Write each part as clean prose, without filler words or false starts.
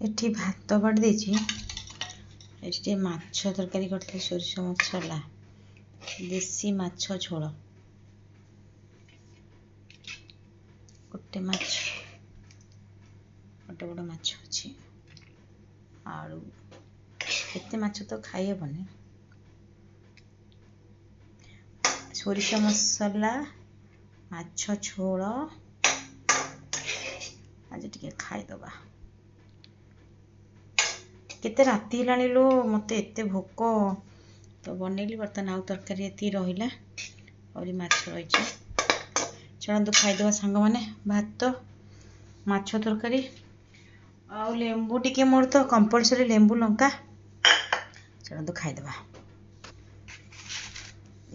एठी भात बाड़ी देछि एठी माछ तरकारी करते सोरिष मसला देसी माछ झोल गोटे माछ गोटे बड़ माछ अच्छी आलू एते माछ तो खाई हेबनी सोरिष मसला माछ झोल आज टिके खाईदबा केते राति हेलाणी लो मते एते भोक तो बनैली बर्तन आउ तरकारी एति रहिला और माछ रही चलतु खाईदबा सांग माने भात माछ तरकारी आउ लेंबू टिके मोर तो कंपलसरी लेंबू लंका चलतु खाईदबा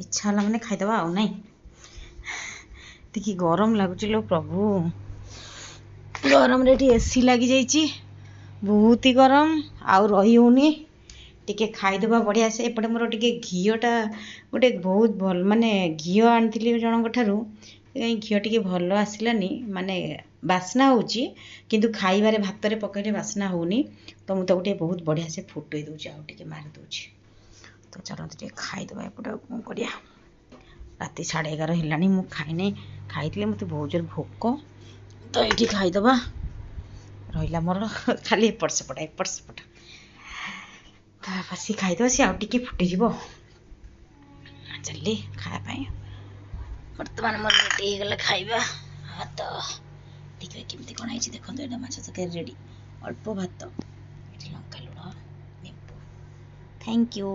इच्छा होला माने खाईदबा आउ नहीं टिके गरम लागुच लो प्रभु गरम रे एसी लगी जाइए बहुत ही गरम आउ रही होनी टिके खाईदबा बढ़िया से एपटे मोर टिके घीटा गोटे बहुत भल माने घी आनी जनक ठारू कहीं घी टिके भल आसलानी माने बास्ना होची किंतु खाइबारे भात रे पकईले बास्ना होनी तो मुझे गोटे बहुत बढ़िया से फुटई दूची आउ टिके मारी दूची तो चलते टिके खाईदबा एपटे कौन करिया राति 11:30 हेलानी मु खाइने खाइले मते बहुत जोर भोक तो ये खाईदबा रहा मोर खाली एपट सेपट बस खाईदबा सी आउ टिके फुटीज चलिए खायापाई बर्तमान मोर रेडी हो गला खाइबा भात देखिए केमती कौन है देखो ये माछ तरकारी रेडी अल्प भात लंका लुण निंबू थैंक यू।